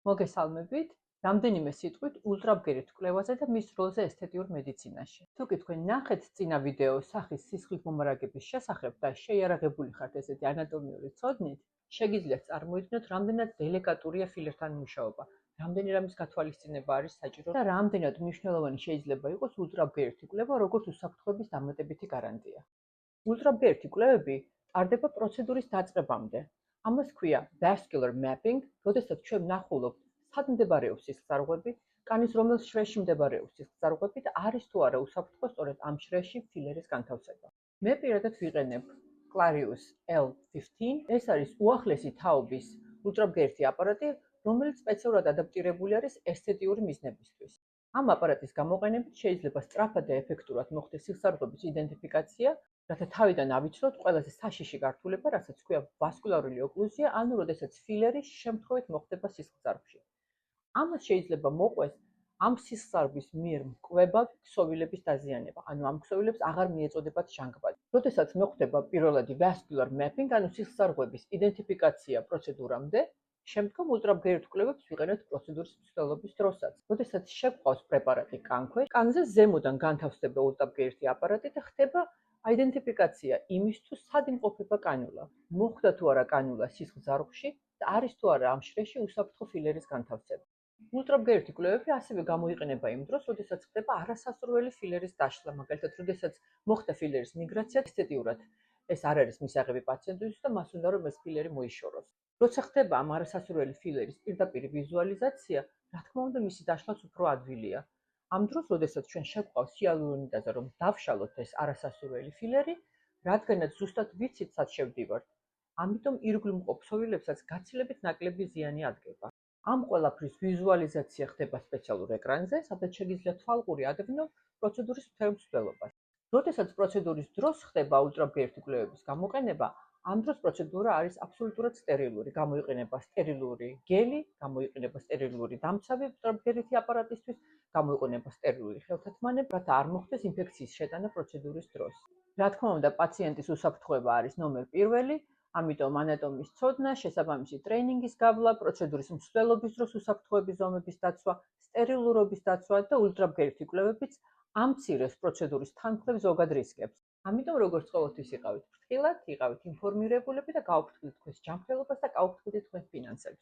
მოგესალმებით. რამდენიმე სიტყვით ულტრაბგერით კვლევაზე და მის როლზე ესთეტიურ მედიცინაში. თუკი თქვენ ნახეთ წინა ვიდეო სახის სისხლით მომარაგების შესახებ და შეიარაღებული ხართ ესეთი ანატომიური ცოდნით, შეგიძლიათ წარმოიდგინოთ, რამდენად დელიკატურია ფილერთან მუშაობა, რამდენი რამის გათვალისწინება არის საჭირო და რამდენად მნიშვნელოვანი შეიძლება იყოს ულტრაბგერითი კვლევა, როგორც უსაფრთხოების დამატებითი გარანტია. ულტრაბგერითი კვლევები ტარდება პროცედურის დაწყებამდე. ამას ქვია vascular mapping, როდესაც ჩვენ ვნახულობთ, სად მდებარეობს სისხლძარღვები, კანის რომელ შრეში მდებარეობს სისხლძარღვები და არის თუ არა უსაფრთხო სწორედ ამ შრეში ფილერის განთავსება. მე პირადად ვიყენებ Clarius L15. ეს არის უახლესი თაობის ულტრაბგერითი აპარატი, რომელიც სპეციალურად ადაპტირებული არის ესთეტიური მიზნებისთვის. ამ აპარატის გამოყენებით შეიძლება სწრაფად და ეფექტურად მოხდეს სისხლძარღვების იდენტიფიკაცია, რათა თავიდან ავიცნოთ ყველაზე საშიში გართულება, რასაც ქვია ვასკულარული ოკლუზია, ანუ როდესაც ფილერი შემთხვევით მოხდება სისხლძარღვში. ამას შეიძლება მოყვეს ამ სისხლძარღვის მიერ მკვებავ ქსოვილების დაზიანება, ანუ ამ ქსოვილებს აღარ მიეწოდებათ ჟანგბადი. როდესაც მოხდება პირველადი vascular mapping, ანუ სისხლძარღვების იდენტიფიკაცია პროცედურამდე, შემდგომ ულტრაბგერით კვლევებს ვიყენებთ პროცედურის მსვლელობის დროსაც. როდესაც შეგვყავს პრეპარატი კანქვეშ, კანზე ზემოდან განთავსდება ულტრაბგერითი აპარატი და ხდება აიდენტიფიკაცია იმის თუ სად იმყოფება კანიულა. მოხდა თუ არა კანიულა სისხლძარღვში და არის თუ არა ამ შრეში უსაფრთხო ფილერის განთავსება. ულტრაბგერითი კვლევები ასევე გამოიყენება იმ დროს, როდესაც ხდება არასასურველი ფილერის დაშლა, მაგალითად, როდესაც მოხდა ფილერის მიგრაცია ესთეტიურად. ეს არ არის მისაღები პაციენტისთვის და მას უნდა რომ ეს ფილერი მოიშოროს. როცა ხდება ამ არასასურველი ფილერის პირდაპირ ვიზუალიზაცია, რა თქმა უნდა, მისი დაშლაც უფრო ადვილია. ამ დროს, როდესაც ჩვენ შეგვყავს ჰიალურონიდაზე, რომ დავშალოთ ეს არასასურველი ფილერი, რადგანაც ზუსტად ვიცით, სად შევდივართ. ამიტომ ირგვლივ მყოფ ქსოვილებსაც გაცილებით ნაკლები ზიანი ადგება. ამ ყველაფრის ვიზუალიზაცია ხდება სპეციალურ ეკრანზე, სადაც შეგიძლიათ თვალყური ადევნო პროცედურის მთელ მსვლელობას. როდესაც პროცედურის დროს ხდება ულტრაბგერითი კვლევების გამოყენება, ამ დროს პროცედურა არის აბსოლუტურად სტერილური. გამოიყენება სტერილური გელი, გამოიყენება სტერილური დამცავი ულტრაბგერითი აპარატისთვის, გამოიყენება სტერილური ხელთათმანები, რათა არ მოხდეს ინფექციის შეტანა პროცედურის დროს. რა თქმა უნდა, პაციენტის უსაფრთხოება არის ნომერ პირველი, ამიტომ ანატომიის ცოდნა, შესაბამისი ტრეინინგის გავლა, პროცედურის მსვლელობის დროს უსაფრთხოების ზომების დაცვა, სტერილურობის დაცვა და ულტრაბგერითი კვლევებიც ამცირებს პროცედურის თანხლებ ზოგად რისკებს. ამიტომ როგორც ყოველთვის იყავით ფრთხილად, იყავით ინფორმირებულები და გაუფრთხილდით თქვენს ჯანმრთელობას და გაუფრთხილდით თქვენს ფინანსებს.